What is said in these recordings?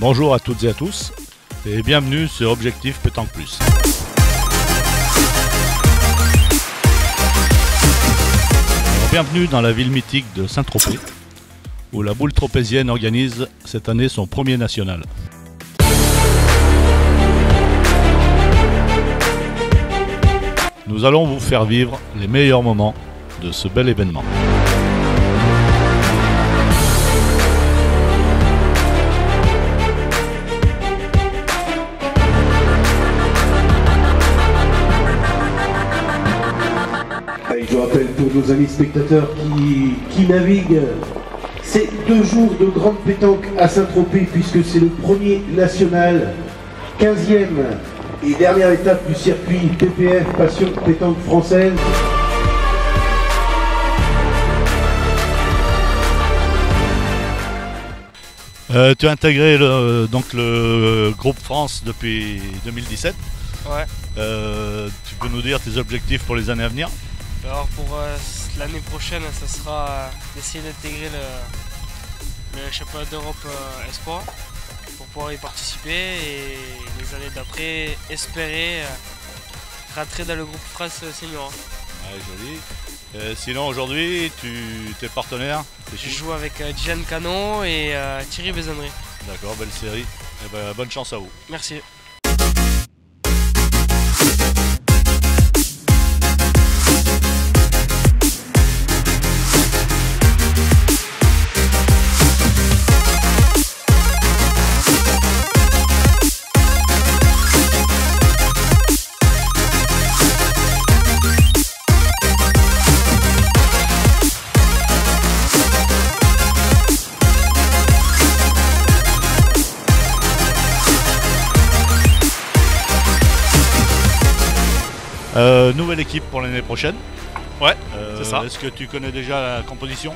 Bonjour à toutes et à tous et bienvenue sur Objectif Pétanque Plus. Bienvenue dans la ville mythique de Saint-Tropez où la boule tropézienne organise cette année son premier national. Nous allons vous faire vivre les meilleurs moments de ce bel événement. Je rappelle pour nos amis spectateurs qui naviguent, c'est 2 jours de grande pétanque à Saint-Tropez puisque c'est le premier national, 15e et dernière étape du circuit PPF Passion Pétanque Française. Tu as intégré le groupe France depuis 2017. Ouais. Tu peux nous dire tes objectifs pour les années à venir? Alors pour l'année prochaine, ça sera d'essayer d'intégrer le championnat d'Europe Espoir pour pouvoir y participer et les années d'après espérer rentrer dans le groupe France Senior. Ouais, joli. Sinon aujourd'hui, t'es partenaire? Je joue avec Diane Canon et Thierry Bézandré. D'accord, belle série. Eh ben, bonne chance à vous. Merci. Nouvelle équipe pour l'année prochaine. Ouais, c'est ça. Est-ce que tu connais déjà la composition?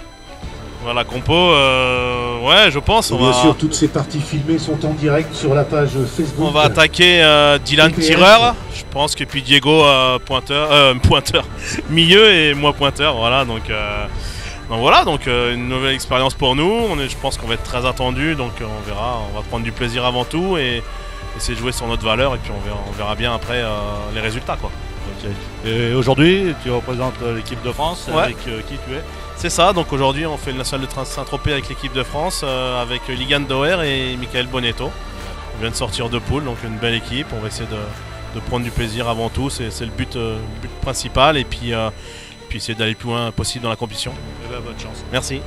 Voilà, compo, ouais, je pense. Bien sûr, toutes ces parties filmées sont en direct sur la page Facebook. On va attaquer Dylan PPF. tireur, je pense, que puis Diego pointeur, milieu et moi pointeur. Voilà, donc voilà, une nouvelle expérience pour nous. Je pense qu'on va être très attendu, donc on verra. On va prendre du plaisir avant tout et essayer de jouer sur notre valeur et puis on verra bien après les résultats, quoi. Okay. Et aujourd'hui, tu représentes l'équipe de France. Ouais. Avec qui tu es? C'est ça, donc aujourd'hui on fait le national de Saint-Tropez avec l'équipe de France, avec Ligan Doer et Michael Bonetto. On vient de sortir de poule, donc une belle équipe. On va essayer de prendre du plaisir avant tout, c'est le but principal, et puis essayer d'aller le plus loin possible dans la compétition. Eh ben, bonne chance. Merci.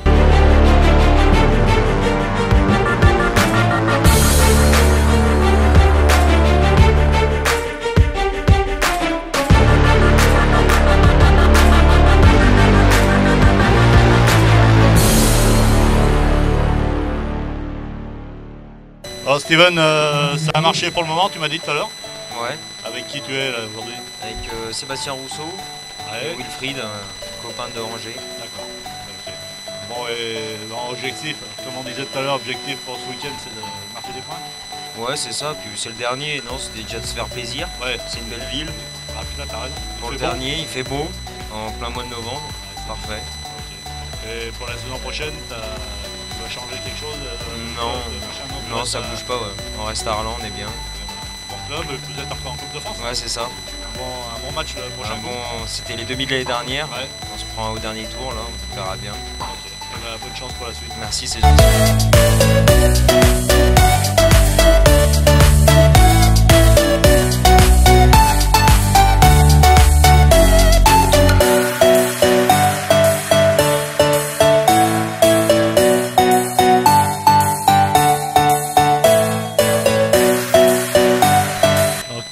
Alors Steven, ça a marché pour le moment, tu m'as dit tout à l'heure. Ouais, Avec qui tu es là aujourd'hui? avec Sébastien Rousseau et Wilfried, copain de Angers. D'accord. Ok. Bon, et objectif, comme on disait tout à l'heure, objectif pour ce week-end, c'est de marquer des points. Ouais, c'est ça, puis c'est le dernier, non, c'était déjà de se faire plaisir. Ouais. C'est une belle ville. Ah putain, t'as raison. Pour le C'est bon. dernier, il fait beau, en plein mois de novembre. Parfait. Ok. Et pour la saison prochaine, tu vas changer quelque chose Non, non, reste ça bouge pas, ouais. On reste à Arlan, on est bien. Bon club, vous êtes encore en Coupe de France. Ouais, c'est ça. Un bon match le prochain. C'était les demi de l'année dernière. Ouais. On se prend au dernier tour, là, on verra bien. Ok. Eh ben, bonne chance pour la suite. Merci, c'est gentil.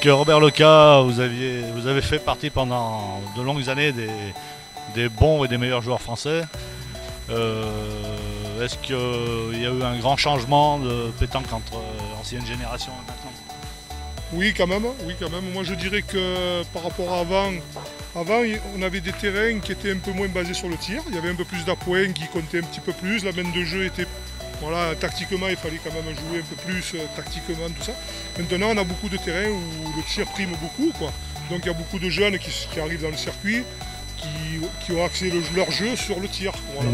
Robert Leca, vous avez fait partie pendant de longues années des bons et des meilleurs joueurs français. Est-ce qu'il y a eu un grand changement de pétanque entre l'ancienne génération et maintenant? Oui, quand même. Moi, je dirais que par rapport à avant, on avait des terrains qui étaient un peu moins basés sur le tir. Il y avait un peu plus d'appoint qui comptait un petit peu plus. La main de jeu était... Voilà, tactiquement, il fallait quand même jouer un peu plus tactiquement, tout ça. Maintenant, on a beaucoup de terrains où le tir prime beaucoup, quoi. Donc, il y a beaucoup de jeunes qui arrivent dans le circuit, qui ont axé leur jeu sur le tir. Voilà.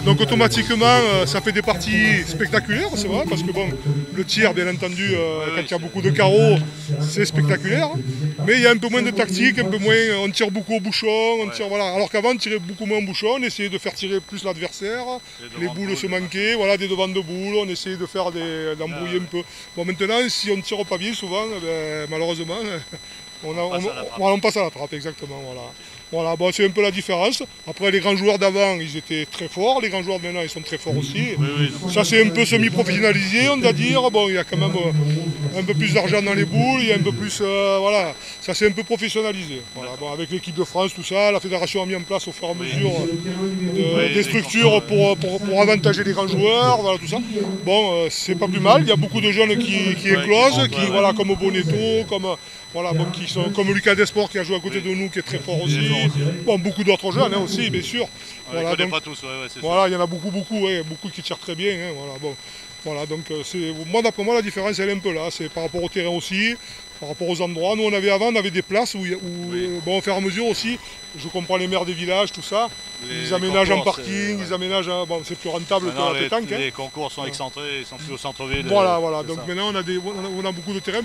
Donc automatiquement, ça fait des parties spectaculaires, c'est vrai, parce que bon, Le tir, bien entendu, quand il y a beaucoup de carreaux, c'est spectaculaire. Mais il y a un peu moins de tactique, un peu moins, on tire beaucoup au bouchon, on tire, voilà. Alors qu'avant, on tirait beaucoup moins au bouchon, on essayait de faire tirer plus l'adversaire, les boules se manquaient, voilà, des devants de boules, on essayait de faire d'embrouiller un peu. Bon, maintenant, si on ne tire pas bien, souvent, malheureusement, on passe à la trappe, exactement. Voilà, bon, c'est un peu la différence. Après, les grands joueurs d'avant, ils étaient très forts. Les grands joueurs de maintenant, ils sont très forts aussi. Ça, c'est un peu semi-professionnalisé, on va dire. Bon, il y a quand même un peu plus d'argent dans les boules, il y a un peu plus... voilà, ça s'est un peu professionnalisé. Voilà, bon, avec l'équipe de France, tout ça, la fédération a mis en place au fur et à mesure des structures pour avantager les grands joueurs, voilà, tout ça. Bon, c'est pas plus mal. Il y a beaucoup de jeunes qui éclosent, voilà, comme Bonetto, voilà, bon, comme Lucas Desport qui a joué à côté de nous, qui est très fort aussi. Bon, beaucoup d'autres jeunes aussi, bien sûr. Voilà, donc, pas tous, voilà, il y en a beaucoup qui tirent très bien. Hein, voilà, bon. Voilà, donc moi d'après moi la différence elle est un peu là, c'est par rapport au terrain aussi, par rapport aux endroits. Nous on avait des places où bon, au fur et à mesure aussi, je comprends les maires des villages, tout ça, ils aménagent en parking, ils aménagent, bon c'est plus rentable que la pétanque. Les concours sont excentrés, ils sont plus au centre-ville. Voilà, donc maintenant on a beaucoup de terrains.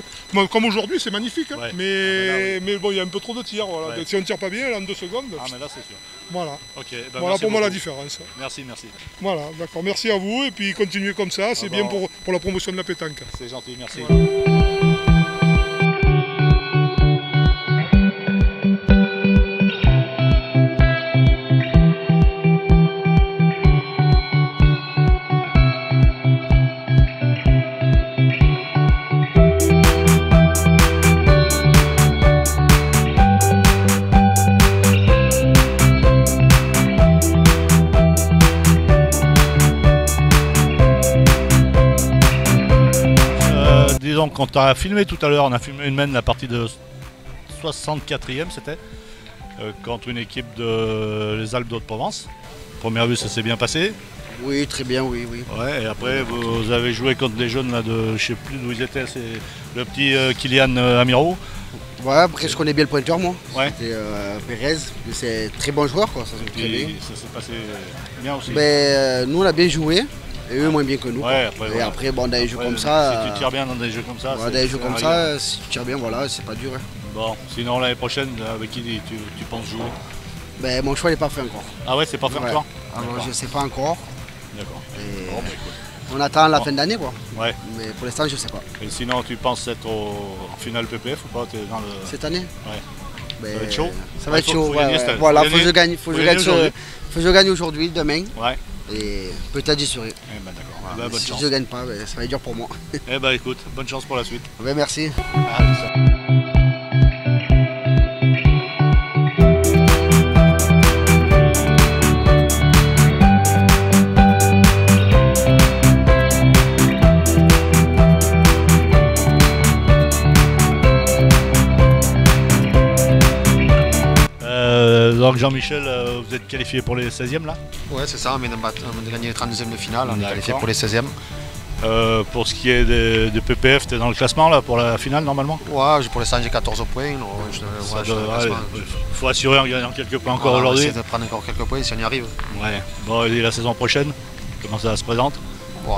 Comme aujourd'hui c'est magnifique, hein, mais bon il y a un peu trop de tirs, voilà. Si on ne tire pas bien, en 2 secondes. Ah mais là c'est sûr. Voilà, voilà pour moi la différence. Merci. Voilà, d'accord, merci à vous et puis continuez comme ça, c'est bien pour la promotion de la pétanque. C'est gentil, merci. Disons quand on a filmé tout à l'heure, on a filmé une mène la partie de 64e c'était contre une équipe de les Alpes d'Haute-Provence. Première vue ça s'est bien passé. Oui, très bien, oui. Ouais, et après vous avez joué contre des jeunes là de je sais plus d'où ils étaient, c'est le petit Kylian Amiro. Ouais, après je connais bien le pointeur moi. Ouais. C'était Pérez, c'est très bon joueur quoi, ça s'est très bien. Ça s'est passé bien aussi. Nous on a bien joué. Et eux moins bien que nous. Ouais, après, bon, dans des jeux comme ça. Si tu tires bien dans des jeux comme ça. Dans des jeux comme ça, si tu tires bien, voilà, c'est pas dur. Hein. Bon, sinon l'année prochaine, avec qui tu penses jouer? Mon choix n'est pas fait encore. Ah ouais, c'est pas fait encore? Alors je sais pas encore. D'accord. On attend la fin d'année quoi. Ouais. Mais pour l'instant, je sais pas. Et sinon, tu penses être en finale PPF ou pas? Dans le... Cette année? Ouais. Ça va être chaud? Ça va être chaud, voilà, faut que je gagne. Faut que je gagne aujourd'hui, demain. Ouais. Et peut-être j'y serai. D'accord. Voilà. Si je ne gagne pas, ça va être dur pour moi. Écoute, bonne chance pour la suite. Merci. Donc Jean-Michel, vous êtes qualifié pour les 16e là? Ouais c'est ça, on vient de gagner les 32e de finale, on est qualifié pour les 16e. Pour ce qui est des PPF, tu es dans le classement là pour la finale normalement? Ouais, pour l'instant j'ai 14 points. Il faut assurer en gagnant quelques points encore aujourd'hui. On va essayer de prendre encore quelques points si on y arrive. Ouais. Bon, et la saison prochaine, comment ça se présente? Ouais,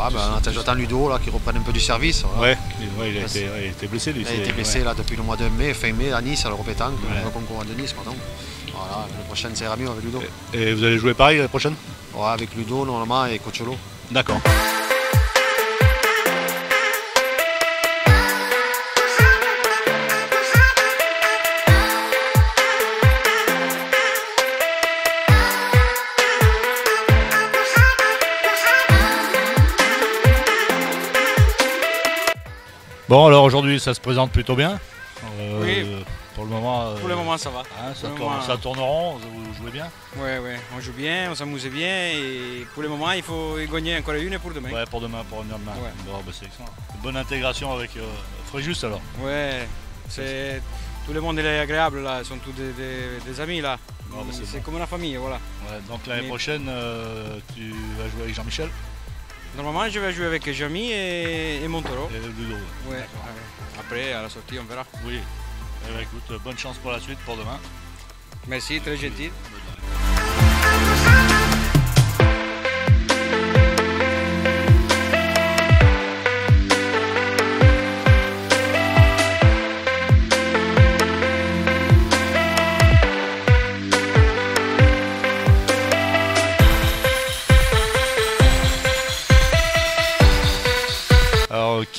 j'attends Ludo là, qui reprenne un peu du service. Voilà. Ouais, il a été blessé lui. Il a été blessé là, depuis le mois de mai, fin mai à Nice, à l'Europétanque, le concours de Nice pardon. Voilà, l'année prochaine ça ira mieux avec Ludo. Et vous allez jouer pareil l'année prochaine? Ouais, avec Ludo normalement et Coacholo. D'accord. Bon alors aujourd'hui ça se présente plutôt bien. Oui. Pour le moment. Pour le moment ça va. Hein, ça tourne rond, vous jouez bien? Ouais, on joue bien, on s'amuse bien et pour le moment il faut gagner encore une pour demain. Ouais, pour demain. Ouais. Bon, c'est excellent. Une bonne intégration avec Fréjus alors. Ouais, tout le monde est agréable là, ils sont tous des amis là. C'est comme la famille, voilà. Ouais, donc l'année prochaine tu vas jouer avec Jean-Michel? Normalement je vais jouer avec Jamy et Montoro. Et Ludo. Ouais. Après à la sortie on verra. Oui. Écoute, bonne chance pour la suite pour demain. Merci, très gentil.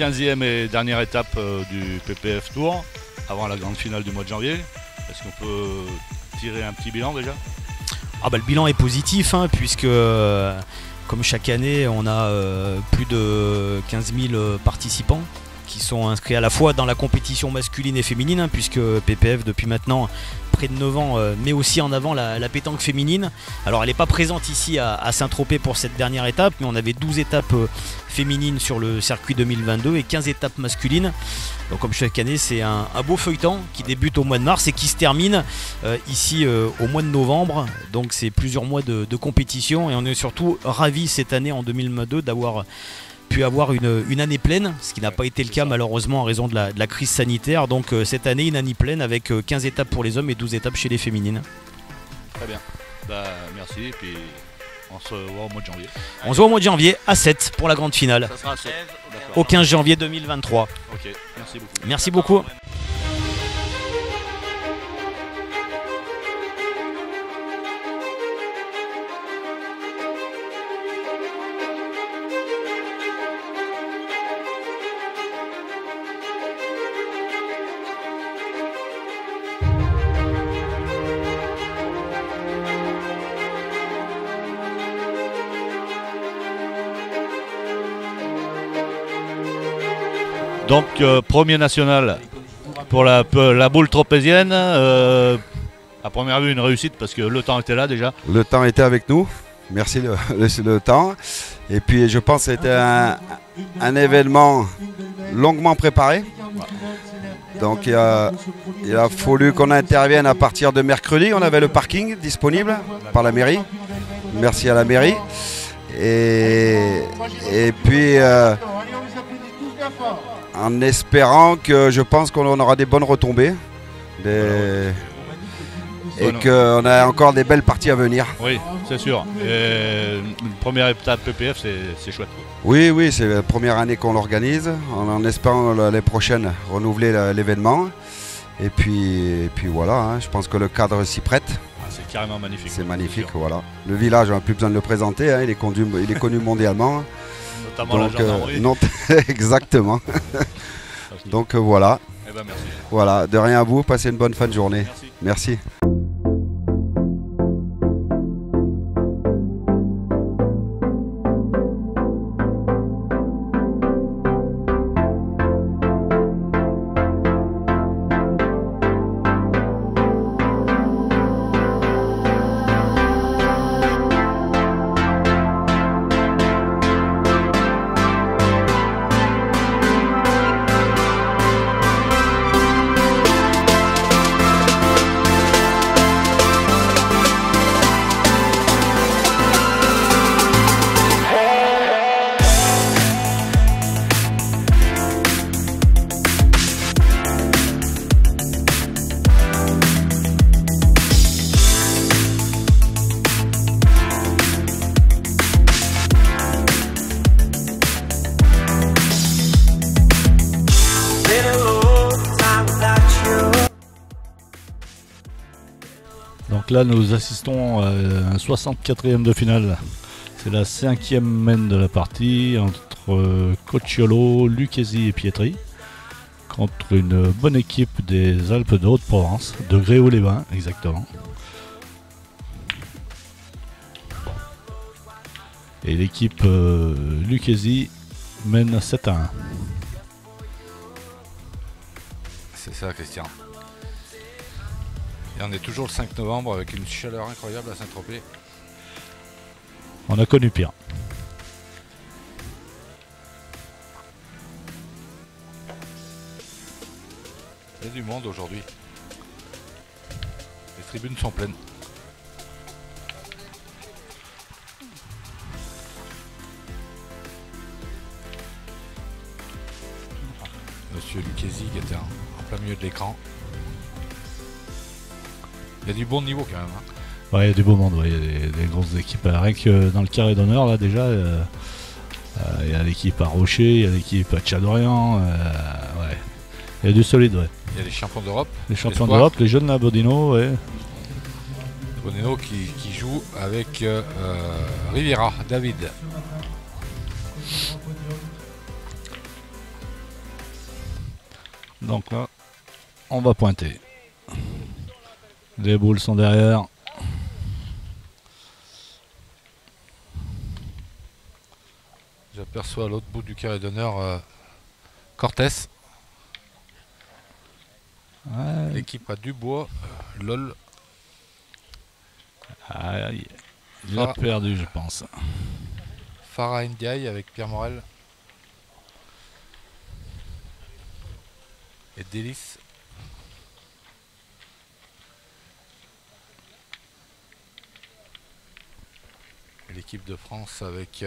15e et dernière étape du PPF Tour, avant la grande finale du mois de janvier. Est-ce qu'on peut tirer un petit bilan déjà? Le bilan est positif, hein, puisque comme chaque année, on a plus de 15 000 participants qui sont inscrits à la fois dans la compétition masculine et féminine, hein, puisque PPF depuis maintenant près de 9 ans met aussi en avant la pétanque féminine. Alors elle n'est pas présente ici à Saint-Tropez pour cette dernière étape, mais on avait 12 étapes féminines sur le circuit 2022 et 15 étapes masculines. Donc comme chaque année, c'est un beau feuilleton qui débute au mois de mars et qui se termine ici au mois de novembre. Donc c'est plusieurs mois de compétition et on est surtout ravis cette année en 2022 d'avoir pu avoir une année pleine, ce qui n'a pas été le cas malheureusement en raison de la crise sanitaire. Donc cette année, une année pleine avec 15 étapes pour les hommes et 12 étapes chez les féminines. Très bien. Merci, et puis on se voit au mois de janvier. On se voit au mois de janvier à 7 pour la grande finale. Ça sera à 7. Au 15 janvier 2023. Ok, merci beaucoup. Merci beaucoup. Donc premier national pour la boule tropézienne. À première vue une réussite parce que le temps était là déjà. Le temps était avec nous, merci le temps. Et puis je pense que c'était un événement longuement préparé. Donc il a fallu qu'on intervienne à partir de mercredi. On avait le parking disponible par la mairie. Merci à la mairie. Et puis en espérant que je pense qu'on aura des bonnes retombées et qu'on a encore des belles parties à venir. Oui, c'est sûr. Et une première étape PPF, c'est chouette. Oui, c'est la première année qu'on l'organise, en espérant l'année prochaine renouveler l'événement. Et puis voilà, hein, je pense que le cadre s'y prête. C'est carrément magnifique. C'est magnifique, voilà. Le village, on n'a plus besoin de le présenter, hein, il est connu mondialement. Notamment la gendarmerie. Exactement. Donc voilà. Eh ben, merci. Voilà, de rien à vous, passez une bonne fin de journée. Merci. Donc là nous assistons à un 64e de finale. C'est la 5e mène de la partie entre Cocciolo, Lucchesi et Pietri contre une bonne équipe des Alpes de Haute-Provence, de Gréoux-les-Bains exactement. Et l'équipe Lucchesi mène 7-1. C'est ça, Christian. Et on est toujours le 5 novembre avec une chaleur incroyable à Saint-Tropez. On a connu pire. Il y a du monde aujourd'hui. Les tribunes sont pleines. Monsieur Lucchesi qui était en plein milieu de l'écran. Il y a du bon niveau quand même. Hein. Ouais, il y a du beau monde, ouais. Il y a des grosses équipes. Rien que dans le carré d'honneur, là déjà, il y a l'équipe à Rocher, il y a l'équipe à Tchadorian. Ouais. Il y a du solide, ouais. Il y a les champions d'Europe. Les champions d'Europe, les jeunes là, Bodino, ouais. Bodino qui joue avec Riviera, David. Donc là, on va pointer. Les boules sont derrière. J'aperçois à l'autre bout du carré d'honneur Cortés. Ouais. L'équipe a Dubois, LOL. Aïe. Il a perdu, je pense. Farah Ndiaye avec Pierre Morel. Et Délice. Et l'équipe de France avec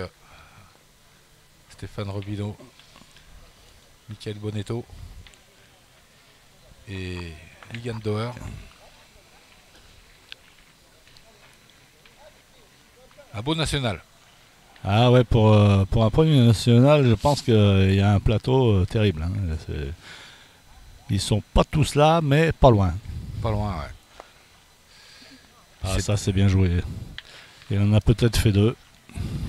Stéphane Robineau, Michael Bonetto et Ligan Dauer. Un beau national. Ah ouais, pour un premier national, je pense qu'il y a un plateau terrible. Hein. Ils sont pas tous là, mais pas loin. Pas loin, ouais. Ah, ça c'est bien joué. Il en a peut-être fait 2.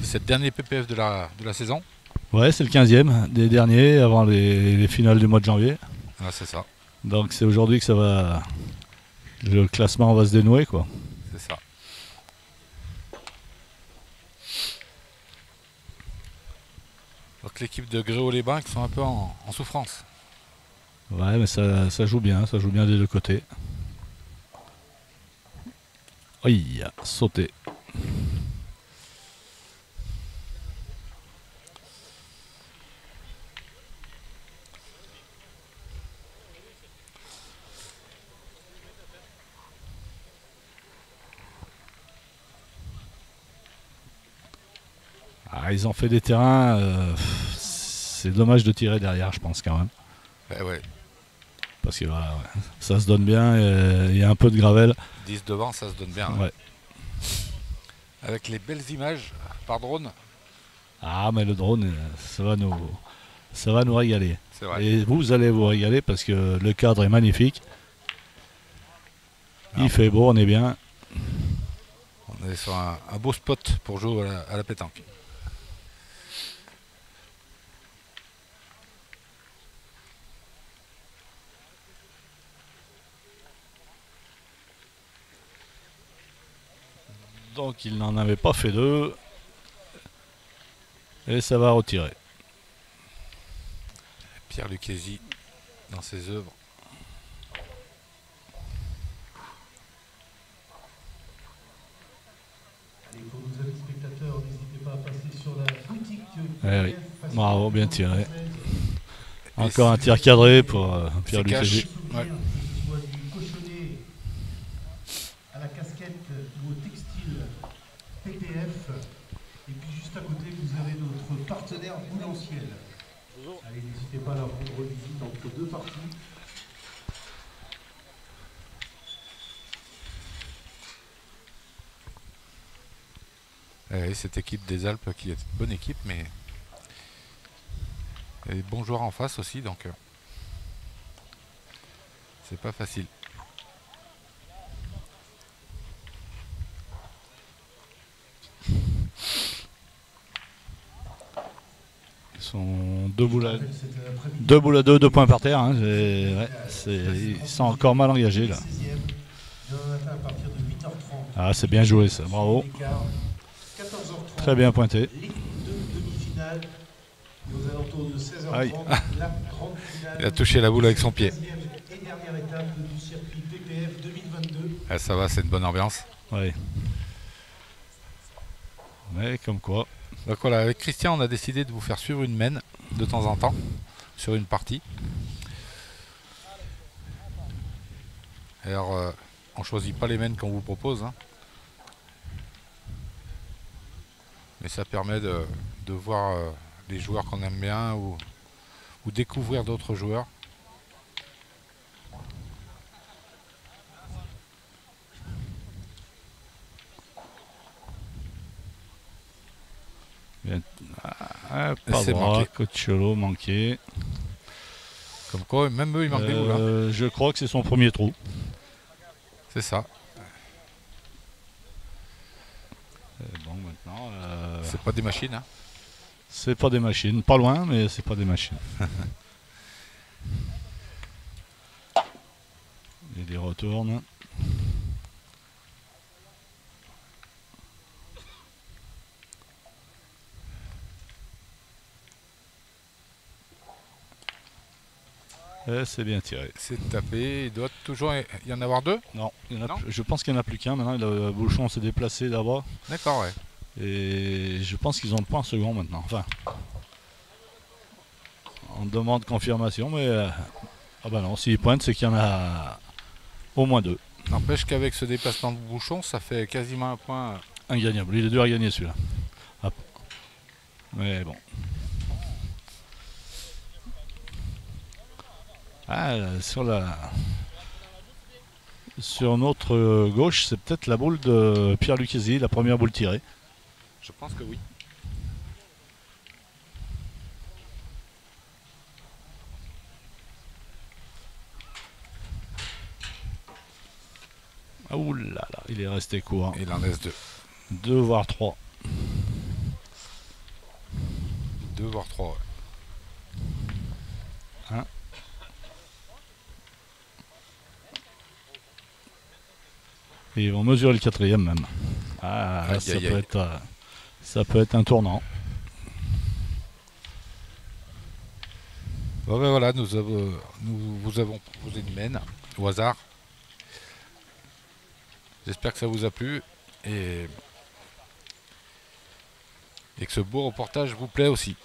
C'est le dernier PPF de la saison. Ouais, c'est le 15e des derniers avant les finales du mois de janvier. Ah, c'est ça. Donc c'est aujourd'hui que ça va. Le classement va se dénouer, quoi. C'est ça. Donc l'équipe de Gréau-les-Bains qui sont un peu en souffrance. Ouais, mais ça joue bien des deux côtés. Aïe, sauté. Ah, ils ont fait des terrains. C'est dommage de tirer derrière, je pense quand même. Ouais. Parce que voilà, ouais, ça se donne bien, il y a un peu de gravel. 10 devant, ça se donne bien. Ouais. Avec les belles images par drone. Ah, mais le drone, ça va nous régaler. C'est vrai. Et vous allez vous régaler parce que le cadre est magnifique. Il fait beau, on est bien. On est sur un beau spot pour jouer à la pétanque. Donc il n'en avait pas fait 2. Et ça va retirer. Pierre Lucchesi dans ses œuvres. Et pour nos amis spectateurs, n'hésitez pas à passer sur la boutique. Oui. Bravo, bien tiré. Encore un tir cadré pour Pierre Lucchesi. Ouais. Soit du cochonnet à la casquette ou au textile PPF. Et puis juste à côté, vous avez notre partenaire Boulanciel. Allez, n'hésitez pas à leur rendre visite entre deux parties. Cette équipe des Alpes qui est une bonne équipe, mais il y a des bons joueurs en face aussi, donc c'est pas facile. Ils sont 2 boules à 2, 2 points par terre. Hein. Ils sont encore mal engagés là. Ah, c'est bien joué ça, bravo. Très bien pointé. Aïe. Il a touché la boule avec son pied. Ah, ça va, c'est une bonne ambiance. Oui. Mais comme quoi. Donc voilà, avec Christian, on a décidé de vous faire suivre une mène de temps en temps sur une partie. Alors, on ne choisit pas les mènes qu'on vous propose, hein. Mais ça permet de voir les joueurs qu'on aime bien ou découvrir d'autres joueurs. Pas droit, Coacholo manqué. Comme quoi, même eux, ils manquent des boules. Hein. Je crois que c'est son premier trou. C'est ça. Bon, maintenant. C'est pas des machines. Hein. C'est pas des machines. Pas loin, mais c'est pas des machines. Il y retourne. C'est bien tiré. C'est tapé. Il doit toujours y en avoir deux? Non, je pense qu'il n'y en a plus qu'un. Maintenant, le bouchon s'est déplacé d'abord. D'accord, ouais. Et je pense qu'ils ont le point second maintenant. Enfin, on demande confirmation, mais ah bah non, s'ils pointent, c'est qu'il y en a au moins deux. N'empêche qu'avec ce déplacement de bouchon, ça fait quasiment un point. Ingagnable. Il est dur à gagner celui-là. Hop. Mais bon. Ah, sur notre gauche, c'est peut-être la boule de Pierre Lucchesi, la première boule tirée. Je pense que oui. Ah oulala, il est resté court. Il en laisse deux. 2 voire 3. 2 voire 3, ouais. 1. Et ils vont mesurer le quatrième même. Ah, aïe, ça, aïe, peut aïe. ça peut être un tournant. Bon ben voilà, nous vous avons proposé une mène au hasard. J'espère que ça vous a plu et que ce beau reportage vous plaît aussi.